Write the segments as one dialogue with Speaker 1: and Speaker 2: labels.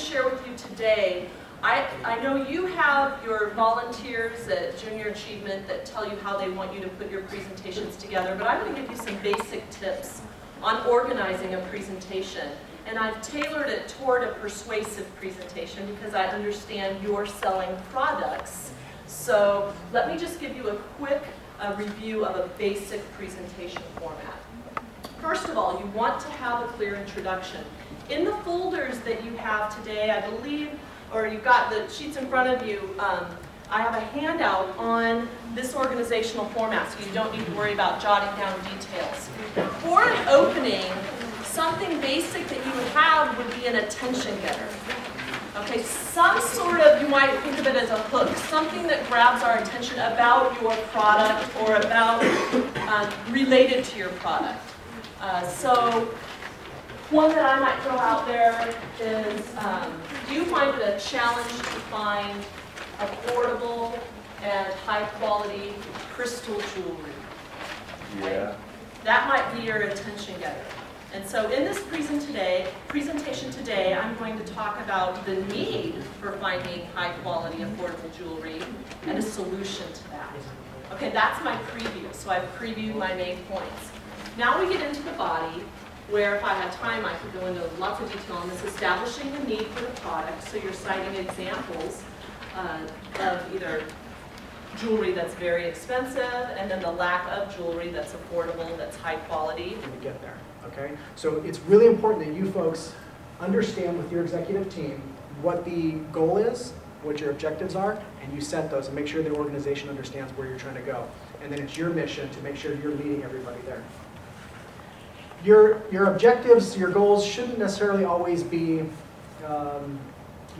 Speaker 1: share with you today, I know you have your volunteers at Junior Achievement that tell you how they want you to put your presentations together, but I'm going to give you some basic tips on organizing a presentation. And I've tailored it toward a persuasive presentation because I understand you're selling products. So let me just give you a quick review of a basic presentation format. First of all, you want to have a clear introduction. In the folders that you have today, I believe, or you've got the sheets in front of you, I have a handout on this organizational format, so you don't need to worry about jotting down details. For an opening, something basic that you would have would be an attention getter. Okay, some sort of, you might think of it as a hook, something that grabs our attention about your product or about related to your product. So one that I might throw out there is, do you find it a challenge to find affordable and high quality crystal jewelry?
Speaker 2: Yeah.
Speaker 1: That might be your attention getter. And so in this presentation today, I'm going to talk about the need for finding high quality, affordable jewelry and a solution to that. Okay, that's my preview. So I've previewed my main points. Now we get into the body, where if I had time, I could go into lots of detail on this, establishing the need for the product. So you're citing examples of either jewelry that's very expensive, and then the lack of jewelry that's affordable, that's high quality.
Speaker 3: When we get there, okay? So it's really important that you folks understand with your executive team what the goal is, what your objectives are, and you set those and make sure the organization understands where you're trying to go. And then it's your mission to make sure you're leading everybody there. Your objectives, your goals shouldn't necessarily always be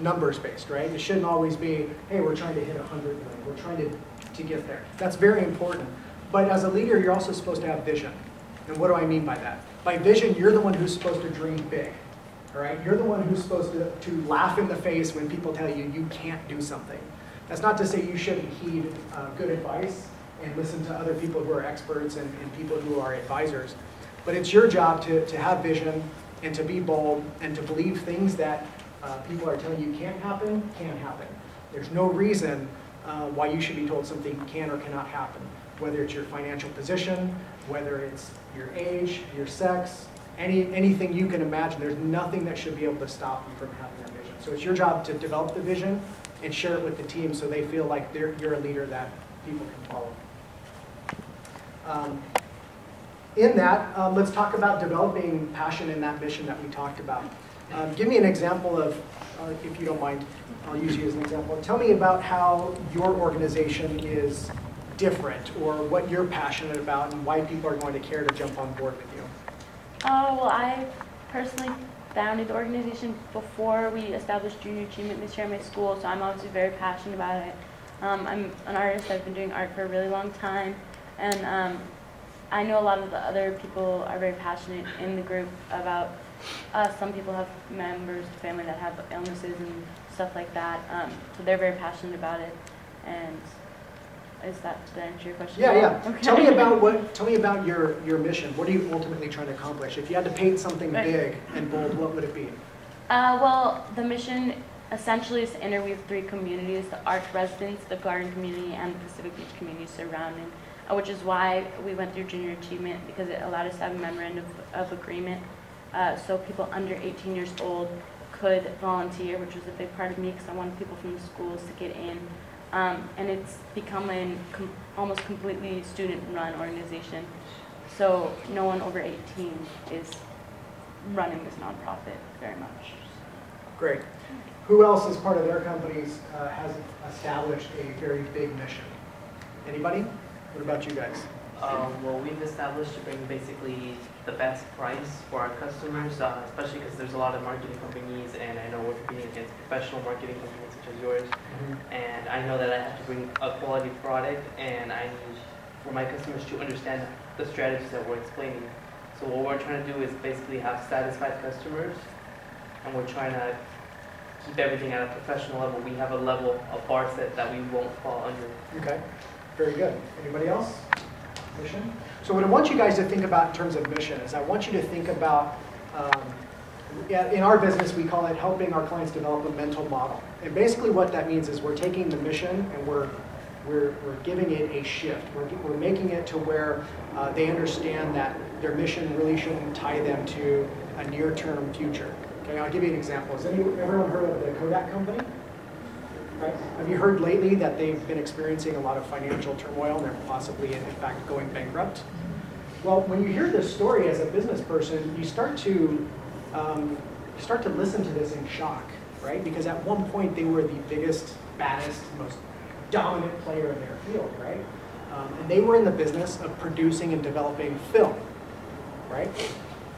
Speaker 3: numbers based, right? It shouldn't always be, hey, we're trying to hit 100 million. We're trying to get there. That's very important. But as a leader, you're also supposed to have vision. And what do I mean by that? By vision, you're the one who's supposed to dream big. All right? You're the one who's supposed to laugh in the face when people tell you you can't do something. That's not to say you shouldn't heed good advice and listen to other people who are experts and people who are advisors. But it's your job to have vision and to be bold and to believe things that people are telling you can't happen, can happen. There's no reason why you should be told something can or cannot happen, whether it's your financial position, whether it's your age, your sex, anything you can imagine. There's nothing that should be able to stop you from having that vision. So it's your job to develop the vision and share it with the team so they feel like you're a leader that people can follow. In that, let's talk about developing passion in that mission that we talked about. Give me an example of, if you don't mind, I'll use you as an example. Tell me about how your organization is different or what you're passionate about and why people are going to care to jump on board with you.
Speaker 4: Well, I personally founded the organization before we established Junior Achievement this year at my school, so I'm obviously very passionate about it. I'm an artist. I've been doing art for a really long time, and I know a lot of the other people are very passionate in the group about some people have members, family that have illnesses and stuff like that, so they're very passionate about it. And did that answer your question?
Speaker 3: Yeah.
Speaker 4: Okay.
Speaker 3: Tell me about your mission. What are you ultimately trying to accomplish? If you had to paint something big and bold, what would it be?
Speaker 4: Well, the mission essentially is to interweave three communities: the Arch residents, the Garden community, and the Pacific Beach community surrounding. Which is why we went through Junior Achievement, because it allowed us to have a memorandum of agreement. So people under 18 years old could volunteer, which was a big part of me because I wanted people from the schools to get in. And it's become an almost completely student-run organization. So no one over 18 is running this nonprofit very much.
Speaker 3: Great. Who else, as part of their companies, has established a very big mission? Anybody? What about you guys?
Speaker 5: Well, we've established to bring basically the best price for our customers, especially because there's a lot of marketing companies, and I know we're competing against professional marketing companies such as yours. And I know that I have to bring a quality product, and I need for my customers to understand the strategies that we're explaining. So what we're trying to do is basically have satisfied customers, and we're trying to keep everything at a professional level. We have a level of bar set that we won't fall under.
Speaker 3: Okay. Very good. Anybody else? Mission? So what I want you guys to think about in terms of mission is I want you to think about in our business, we call it helping our clients develop a mental model. And basically what that means is we're taking the mission and we're giving it a shift. We're making it to where they understand that their mission really shouldn't tie them to a near-term future. Okay, I'll give you an example. Has everyone heard of the Kodak company? Right? Have you heard lately that they've been experiencing a lot of financial turmoil and they're possibly, in fact, going bankrupt? Well, when you hear this story as a business person, you start to listen to this in shock, right? Because at one point they were the biggest, baddest, most dominant player in their field, right? And they were in the business of producing and developing film, right?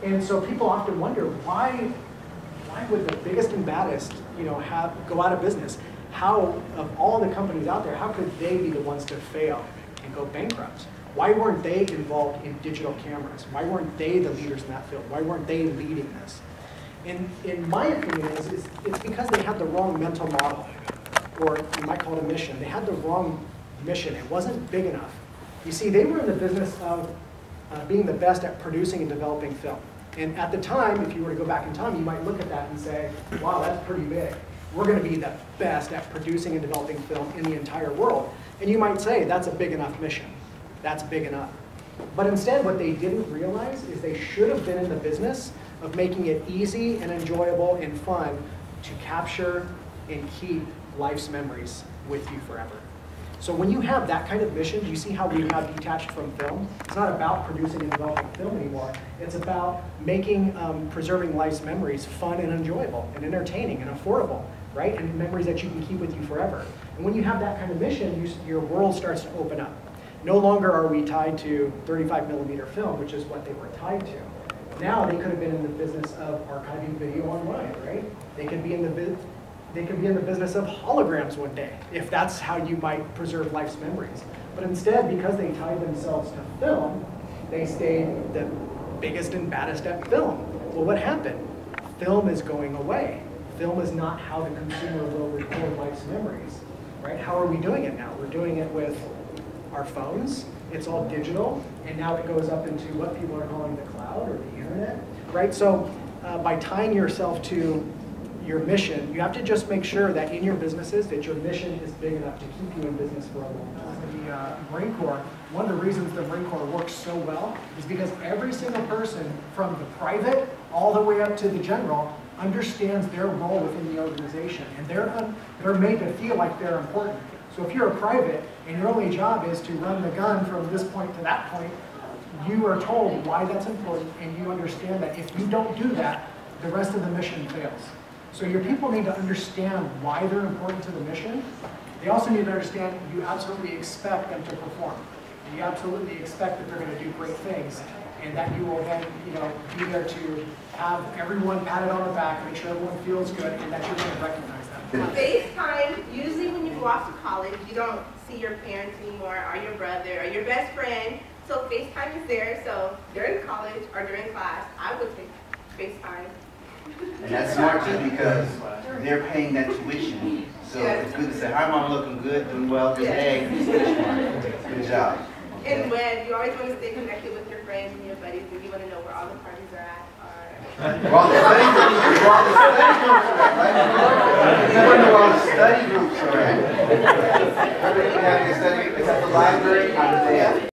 Speaker 3: And so people often wonder, why would the biggest and baddest, go out of business? How, of all the companies out there, how could they be the ones to fail and go bankrupt? Why weren't they involved in digital cameras? Why weren't they the leaders in that field? Why weren't they leading this? And in my opinion, it's because they had the wrong mental model, or you might call it a mission. They had the wrong mission. It wasn't big enough. You see, they were in the business of being the best at producing and developing film. And at the time, if you were to go back in time, you might look at that and say, wow, that's pretty big. We're going to be the best at producing and developing film in the entire world. And you might say, that's a big enough mission. That's big enough. But instead, what they didn't realize is they should have been in the business of making it easy and enjoyable and fun to capture and keep life's memories with you forever. So when you have that kind of mission, do you see how we have detached from film? It's not about producing and developing film anymore. It's about making, preserving life's memories fun and enjoyable and entertaining and affordable, right? And memories that you can keep with you forever. And when you have that kind of mission, your world starts to open up. No longer are we tied to 35mm film, which is what they were tied to. Now they could have been in the business of archiving video online, right? They could be in the business of holograms one day, if that's how you might preserve life's memories. But instead, because they tied themselves to film, they stayed the biggest and baddest at film. Well, what happened? Film is going away. Film is not how the consumer will record life's memories, right? How are we doing it now? We're doing it with our phones. It's all digital, and now it goes up into what people are calling the cloud or the internet, right? So by tying yourself to your mission, you have to just make sure that in your businesses that your mission is big enough to keep you in business for a long time. The Marine Corps, one of the reasons the Marine Corps works so well is because every single person from the private all the way up to the general understands their role within the organization, and they're made to feel like they're important. So if you're a private and your only job is to run the gun from this point to that point, you are told why that's important, and you understand that if you don't do that, the rest of the mission fails. So your people need to understand why they're important to the mission. They also need to understand you absolutely expect them to perform. You absolutely expect that they're going to do great things, and that you will then, be there to have everyone patted on the back, make sure everyone feels good, and that you're going to recognize them.
Speaker 2: FaceTime, usually when you go off to college, you don't see your parents anymore, or your brother, or your best friend. So FaceTime is there. So during college or during class, I would take FaceTime.
Speaker 6: And that's smart too, because they're paying that tuition. So it's good to say, hi mom, looking good, doing well today. Good job. Okay.
Speaker 2: And when you always want to stay connected with your friends and your buddies, and you want to know where all the parties are at.
Speaker 6: Where all the study groups are at, right? You want to know where all the study groups are at. Everything having a study, it's at the library, on the day.